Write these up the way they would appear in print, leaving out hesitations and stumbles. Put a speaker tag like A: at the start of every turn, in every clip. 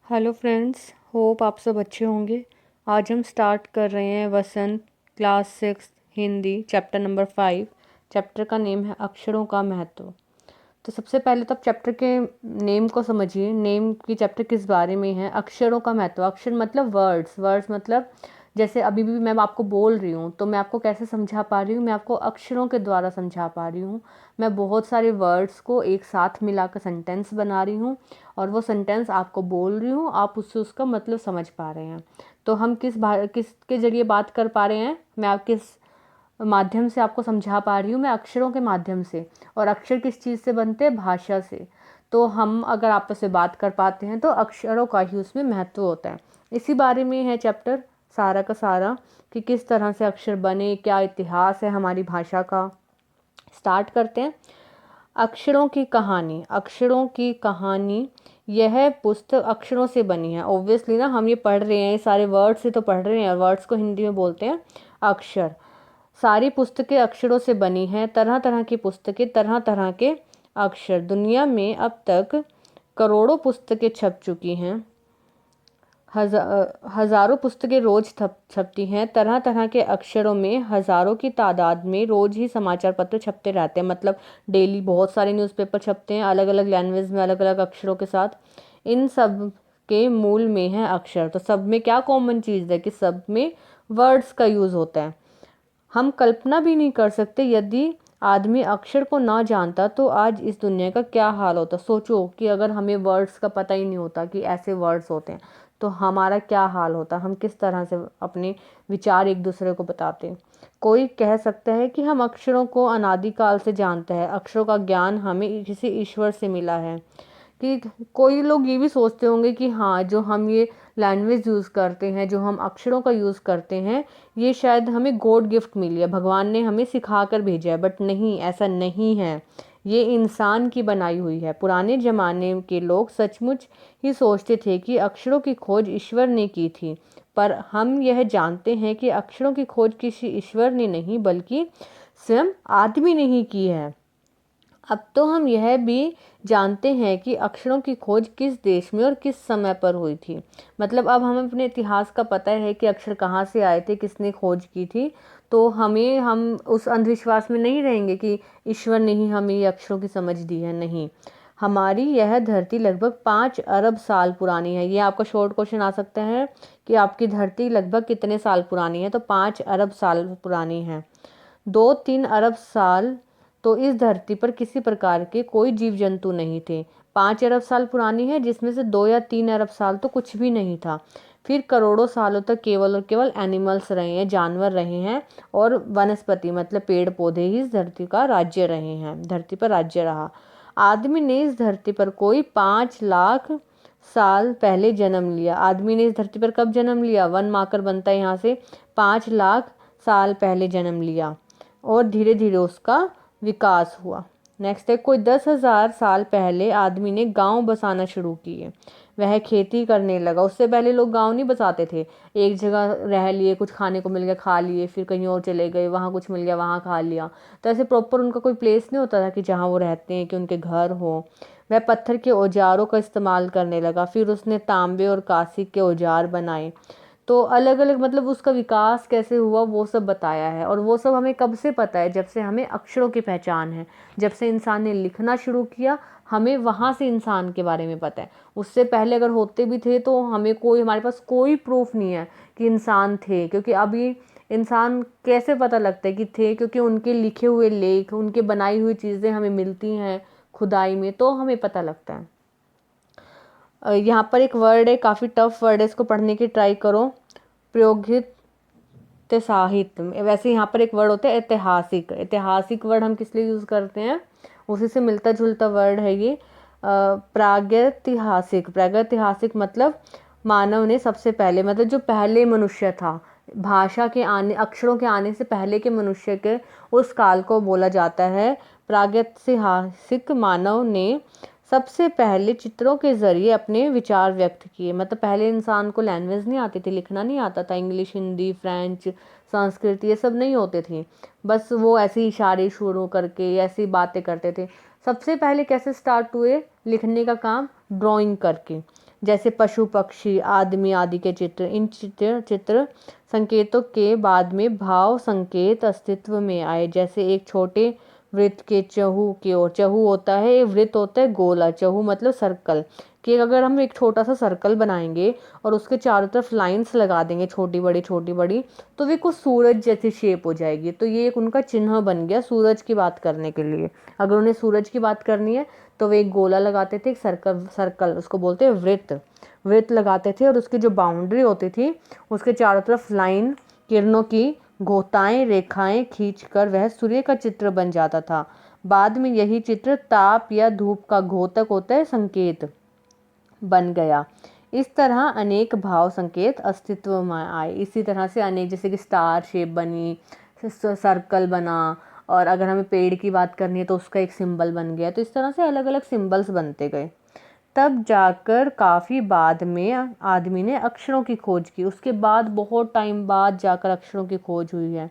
A: Hello friends, hope आप सब अच्छे होंगे। आज हम स्टार्ट कर रहे हैं Vasant class 6 Hindi chapter number 5। Chapter का नेम है अक्षरों का महत्व। तो सबसे पहले तो आप चैप्टर के नेम को समझिए। नेम की चैप्टर किस बारे में है? अक्षरों का महत्व। अक्षर मतलब वर्ड्स, वर्ड्स मतलब जैसे अभी भी मैं आपको बोल रही हूँ तो मैं आपको कैसे समझा पा रही हूँ? मैं आपको अक्षरों के द्वारा समझा पा रही हूँ। मैं बहुत सारे वर्ड्स को एक साथ मिलाकर सेंटेंस बना रही हूँ और वो सेंटेंस आपको बोल रही हूँ, आप उससे उसका मतलब समझ पा रहे हैं। तो हम किसके जरिए बात कर पा रहे हैं? मैं आप किस माध्यम से आपको समझा पा रही हूँ? मैं अक्षरों के माध्यम से। और अक्षर किस चीज़ से बनते हैं? भाषा से। तो हम अगर आपस में बात कर पाते हैं तो अक्षरों का ही उसमें महत्व होता है। इसी बारे में है चैप्टर सारा का सारा, कि किस तरह से अक्षर बने, क्या इतिहास है हमारी भाषा का। स्टार्ट करते हैं। अक्षरों की कहानी। अक्षरों की कहानी। यह पुस्तक अक्षरों से बनी है। ऑब्वियसली ना, हम ये पढ़ रहे हैं, ये सारे वर्ड्स से तो पढ़ रहे हैं। वर्ड्स को हिंदी में बोलते हैं अक्षर। सारी पुस्तकें अक्षरों से बनी हैं। तरह तरह की पुस्तकें, तरह तरह के अक्षर। दुनिया में अब तक करोड़ों पुस्तकें छप चुकी हैं। हजारों पुस्तकें रोज छपती हैं। तरह तरह के अक्षरों में हजारों की तादाद में रोज ही समाचार पत्र छपते रहते हैं। मतलब डेली बहुत सारे न्यूज़पेपर छपते हैं अलग अलग लैंग्वेज में, अलग अलग अक्षरों के साथ। इन सब के मूल में है अक्षर। तो सब में क्या कॉमन चीज़ है? कि सब में वर्ड्स का यूज़ होता है। हम कल्पना भी नहीं कर सकते, यदि आदमी अक्षर को ना जानता तो आज इस दुनिया का क्या हाल होता। सोचो कि अगर हमें वर्ड्स का पता ही नहीं होता कि ऐसे वर्ड्स होते हैं तो हमारा क्या हाल होता। हम किस तरह से अपने विचार एक दूसरे को बताते। कोई कह सकता है कि हम अक्षरों को अनादिकाल से जानते हैं। अक्षरों का ज्ञान हमें किसी ईश्वर से मिला है। कि कोई लोग ये भी सोचते होंगे कि हाँ, जो हम ये लैंग्वेज यूज़ करते हैं, जो हम अक्षरों का यूज़ करते हैं, ये शायद हमें गॉड गिफ्ट मिली है, भगवान ने हमें सिखा कर भेजा है। बट नहीं, ऐसा नहीं है। ये इंसान की बनाई हुई है। पुराने ज़माने के लोग सचमुच ही सोचते थे कि अक्षरों की खोज ईश्वर ने की थी। पर हम यह जानते हैं कि अक्षरों की खोज किसी ईश्वर ने नहीं बल्कि स्वयं आदमी ने ही की है। अब तो हम यह भी जानते हैं कि अक्षरों की खोज किस देश में और किस समय पर हुई थी। मतलब अब हमें अपने इतिहास का पता है कि अक्षर कहाँ से आए थे, किसने खोज की थी। तो हम उस अंधविश्वास में नहीं रहेंगे कि ईश्वर ने ही हमें ये अक्षरों की समझ दी है। नहीं, हमारी यह धरती लगभग 5 अरब साल पुरानी है। ये आपका शॉर्ट क्वेश्चन आ सकता है कि आपकी धरती लगभग कितने साल पुरानी है? तो 5 अरब साल पुरानी है। 2-3 अरब साल तो इस धरती पर किसी प्रकार के कोई जीव जंतु नहीं थे। 5 अरब साल पुरानी है जिसमें से 2 या 3 अरब साल तो कुछ भी नहीं था। फिर करोड़ों सालों तक केवल और केवल एनिमल्स रहे हैं, जानवर रहे हैं, और वनस्पति मतलब पेड़ पौधे ही इस धरती का राज्य रहे हैं, धरती पर राज्य रहा। आदमी ने इस धरती पर कोई 5 लाख साल पहले जन्म लिया। आदमी ने इस धरती पर कब जन्म लिया? वन मार्कर बनता है यहाँ से। 5 लाख साल पहले जन्म लिया और धीरे धीरे उसका विकास हुआ। नेक्स्ट है, कोई 10,000 साल पहले आदमी ने गांव बसाना शुरू किए। वह खेती करने लगा। उससे पहले लोग गांव नहीं बसाते थे। एक जगह रह लिए, कुछ खाने को मिल गया खा लिए, फिर कहीं और चले गए, वहाँ कुछ मिल गया वहाँ खा लिया। तो ऐसे प्रॉपर उनका कोई प्लेस नहीं होता था कि जहाँ वो रहते हैं, कि उनके घर हो। वह पत्थर के औजारों का इस्तेमाल करने लगा। फिर उसने तांबे और कांसे के औजार बनाए। तो अलग अलग मतलब उसका विकास कैसे हुआ वो सब बताया है। और वो सब हमें कब से पता है? जब से हमें अक्षरों की पहचान है, जब से इंसान ने लिखना शुरू किया, हमें वहाँ से इंसान के बारे में पता है। उससे पहले अगर होते भी थे तो हमारे पास कोई प्रूफ नहीं है कि इंसान थे। क्योंकि अभी इंसान कैसे पता लगता है कि थे? क्योंकि उनके लिखे हुए लेख, उनके बनाई हुई चीज़ें हमें मिलती हैं खुदाई में, तो हमें पता लगता है। यहाँ पर एक वर्ड है, काफ़ी टफ वर्ड है, इसको पढ़ने की ट्राई करो। प्रयोगित साहित्य। वैसे यहाँ पर एक वर्ड होता है ऐतिहासिक। ऐतिहासिक वर्ड हम किस लिए यूज़ करते हैं? उसी से मिलता जुलता वर्ड है ये। प्रागैतिहासिक। प्रागैतिहासिक मतलब मानव ने सबसे पहले, मतलब जो पहले मनुष्य था, भाषा के आने, अक्षरों के आने से पहले के मनुष्य के उस काल को बोला जाता है प्रागैतिहासिक। मानव ने सबसे पहले चित्रों के जरिए अपने विचार व्यक्त किए। मतलब पहले इंसान को लैंग्वेज नहीं आती थी, लिखना नहीं आता था। इंग्लिश, हिंदी, फ्रेंच, संस्कृत ये सब नहीं होते थे। बस वो ऐसे इशारे शुरू करके ऐसी बातें करते थे। सबसे पहले कैसे स्टार्ट हुए लिखने का काम? ड्राइंग करके। जैसे पशु पक्षी आदमी आदि के चित्र। इन चित्र संकेतों के बाद में भाव संकेत अस्तित्व में आए, जैसे एक छोटे वृत्त के चहु की ओर, चहु होता है, एक वृत्त होता है गोला, चहु मतलब सर्कल, कि अगर हम एक छोटा सा सर्कल बनाएंगे और उसके चारों तरफ लाइंस लगा देंगे छोटी बड़ी, तो वे कुछ सूरज जैसी शेप हो जाएगी। तो ये एक उनका चिन्ह बन गया सूरज की बात करने के लिए। अगर उन्हें सूरज की बात करनी है तो वे एक गोला लगाते थे, एक सर्कल उसको बोलते हैं वृत्त लगाते थे, और उसकी जो बाउंड्री होती थी उसके चारों तरफ लाइन, किरणों की गोताएं, रेखाएं खींचकर वह सूर्य का चित्र बन जाता था। बाद में यही चित्र ताप या धूप का घोतक होता है संकेत बन गया। इस तरह अनेक भाव संकेत अस्तित्व में आए। इसी तरह से अनेक, जैसे कि स्टार शेप बनी, सर्कल बना, और अगर हमें पेड़ की बात करनी है तो उसका एक सिंबल बन गया। तो इस तरह से अलग अलग सिंबल्स बनते गए। तब जाकर काफ़ी बाद में आदमी ने अक्षरों की खोज की। उसके बाद बहुत टाइम बाद जाकर अक्षरों की खोज हुई है।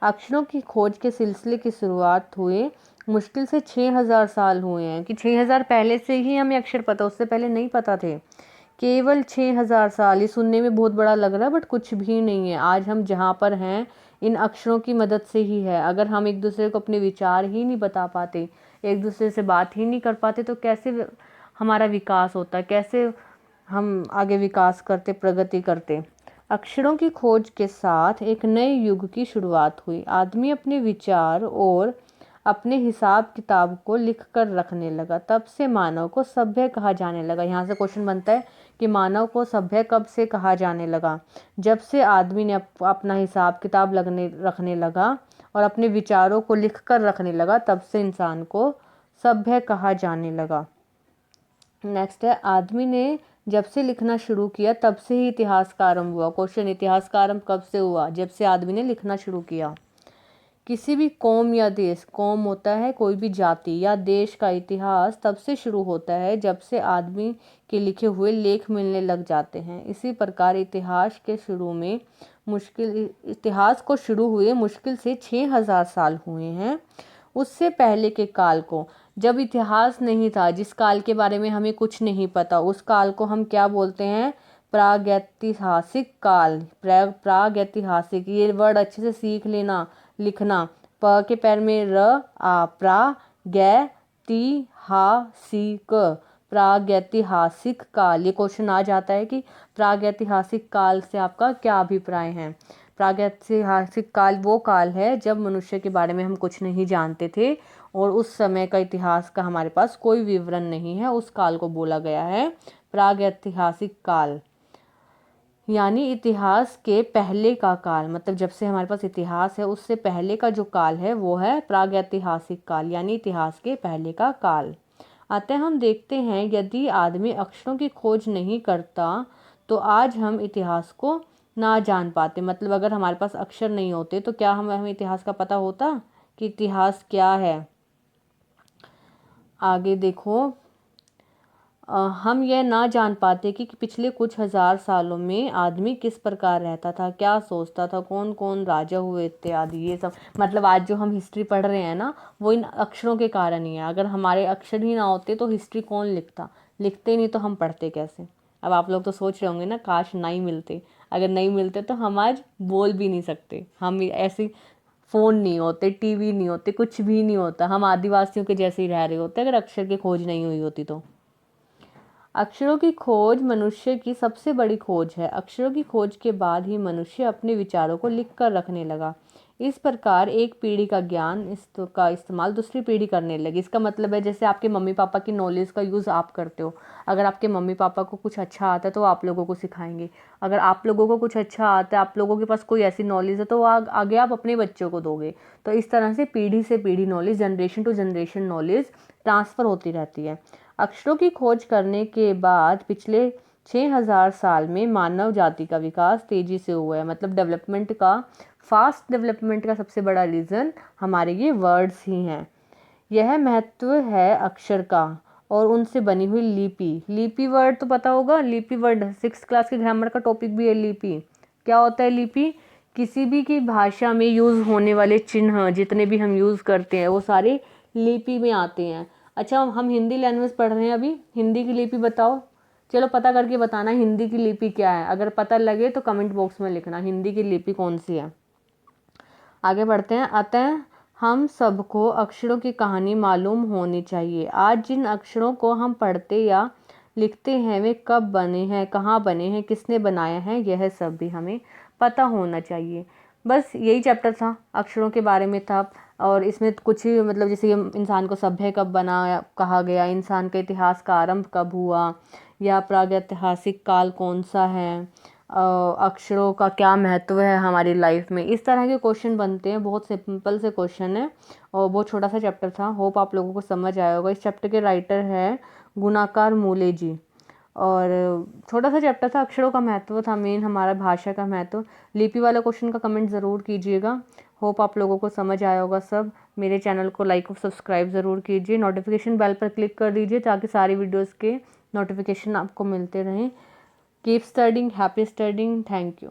A: अक्षरों की खोज के सिलसिले की शुरुआत हुए मुश्किल से 6000 साल हुए हैं, कि 6000 पहले से ही हमें अक्षर पता, उससे पहले नहीं पता थे। केवल 6000 साल, ये सुनने में बहुत बड़ा लग रहा है बट कुछ भी नहीं है। आज हम जहाँ पर हैं इन अक्षरों की मदद से ही है। अगर हम एक दूसरे को अपने विचार ही नहीं बता पाते, एक दूसरे से बात ही नहीं कर पाते, तो कैसे हमारा विकास होता है, कैसे हम आगे विकास करते, प्रगति करते। अक्षरों की खोज के साथ एक नए युग की शुरुआत हुई। आदमी अपने विचार और अपने हिसाब किताब को लिख कर रखने लगा। तब से मानव को सभ्य कहा जाने लगा। यहाँ से क्वेश्चन बनता है कि मानव को सभ्य कब से कहा जाने लगा? जब से आदमी ने अपना हिसाब किताब रखने लगा और अपने विचारों को लिख कर रखने लगा, तब से इंसान को सभ्य कहा जाने लगा। नेक्स्ट है, आदमी ने जब से लिखना शुरू किया तब से ही इतिहास का आरंभ हुआ। क्वेश्चन, इतिहास का आरंभ कब से हुआ? जब से आदमी ने लिखना शुरू किया। किसी भी कौम या देश, कौम होता है कोई भी जाति या देश का इतिहास तब से शुरू होता है जब से आदमी के लिखे हुए लेख मिलने लग जाते हैं। इसी प्रकार इतिहास को शुरू हुए मुश्किल से 6000 साल हुए हैं। उससे पहले के काल को, जब इतिहास नहीं था, जिस काल के बारे में हमें कुछ नहीं पता, उस काल को हम क्या बोलते हैं? प्रागैतिहासिक काल। प्रागैतिहासिक, ये वर्ड अच्छे से सीख लेना, लिखना। प के पैर में र आ, प्रागैतिहासिक, प्रागैतिहासिक काल। ये क्वेश्चन आ जाता है कि प्रागैतिहासिक काल से आपका क्या अभिप्राय है? प्रागैतिहासिक काल वो काल है जब मनुष्य के बारे में हम कुछ नहीं जानते थे और उस समय का इतिहास का हमारे पास कोई विवरण नहीं है, उस काल को बोला गया है प्रागैतिहासिक काल। यानी इतिहास के पहले का काल, मतलब जब से हमारे पास इतिहास है उससे पहले का जो काल है वो है प्रागैतिहासिक काल, यानी इतिहास के पहले का काल। अतः हम देखते हैं यदि आदमी अक्षरों की खोज नहीं करता तो आज हम इतिहास को ना जान पाते। मतलब अगर हमारे पास अक्षर नहीं होते तो क्या हमें इतिहास का पता होता कि इतिहास क्या है? आगे देखो, हम यह ना जान पाते कि पिछले कुछ हजार सालों में आदमी किस प्रकार रहता था, क्या सोचता था, कौन कौन राजा हुए इत्यादि। ये सब मतलब आज जो हम हिस्ट्री पढ़ रहे हैं ना, वो इन अक्षरों के कारण ही है। अगर हमारे अक्षर ही ना होते तो हिस्ट्री कौन लिखता? लिखते नहीं तो हम पढ़ते कैसे? अब आप लोग तो सोच रहे होंगे ना, काश नहीं मिलते। अगर नहीं मिलते तो हम आज बोल भी नहीं सकते, हम ऐसे फ़ोन नहीं होते, टीवी नहीं होते, कुछ भी नहीं होता, हम आदिवासियों के जैसे ही रह रहे होते अगर अक्षर की खोज नहीं हुई होती तो। अक्षरों की खोज मनुष्य की सबसे बड़ी खोज है। अक्षरों की खोज के बाद ही मनुष्य अपने विचारों को लिख कर रखने लगा। इस प्रकार एक पीढ़ी का ज्ञान का इस्तेमाल दूसरी पीढ़ी करने लगी। इसका मतलब है जैसे आपके मम्मी पापा की नॉलेज का यूज़ आप करते हो। अगर आपके मम्मी पापा को कुछ अच्छा आता है तो आप लोगों को सिखाएंगे। अगर आप लोगों को कुछ अच्छा आता है, आप लोगों के पास कोई ऐसी नॉलेज है तो आगे आप अपने बच्चों को दोगे। तो इस तरह से पीढ़ी से पीढ़ी knowledge, generation to generation knowledge transfer होती रहती है। अक्षरों की खोज करने के बाद पिछले 6000 साल में मानव जाति का विकास तेजी से हुआ है। मतलब डेवलपमेंट का, फास्ट डेवलपमेंट का सबसे बड़ा रीज़न हमारे ये वर्ड्स ही हैं। यह महत्व है अक्षर का और उनसे बनी हुई लिपि। लिपि वर्ड तो पता होगा, लिपि वर्ड 6th क्लास के ग्रामर का टॉपिक भी है। लिपि क्या होता है? लिपि किसी भी की भाषा में यूज़ होने वाले चिन्ह जितने भी हम यूज़ करते हैं वो सारे लिपि में आते हैं। अच्छा, हम हिंदी लैंग्वेज पढ़ रहे हैं अभी, हिंदी की लिपि बताओ चलो पता करके बताना हिंदी की लिपि क्या है, अगर पता लगे तो कमेंट बॉक्स में लिखना हिंदी की लिपि कौन सी है। आगे बढ़ते हैं। अतः हम सबको अक्षरों की कहानी मालूम होनी चाहिए। आज जिन अक्षरों को हम पढ़ते या लिखते हैं वे कब बने हैं, कहाँ बने हैं, किसने बनाया है, यह सब भी हमें पता होना चाहिए। बस यही चैप्टर था, अक्षरों के बारे में था। और इसमें कुछ ही मतलब जैसे इंसान को सभ्य कब बना कहा गया, इंसान के इतिहास का आरंभ कब हुआ, या प्रागैतिहासिक काल कौन सा है, अक्षरों का क्या महत्व है हमारी लाइफ में, इस तरह के क्वेश्चन बनते हैं। बहुत सिंपल से क्वेश्चन है और बहुत छोटा सा चैप्टर था। होप आप लोगों को समझ आया होगा। इस चैप्टर के राइटर है गुणाकार मूले जी। और छोटा सा चैप्टर था, अक्षरों का महत्व था मेन, हमारा भाषा का महत्व। लिपि वाला क्वेश्चन का कमेंट ज़रूर कीजिएगा। होप आप लोगों को समझ आया होगा सब। मेरे चैनल को लाइक और सब्सक्राइब ज़रूर कीजिए, नोटिफिकेशन बेल पर क्लिक कर दीजिए ताकि सारी वीडियोज़ के नोटिफिकेशन आपको मिलते रहें। Keep studying, happy studying, thank you.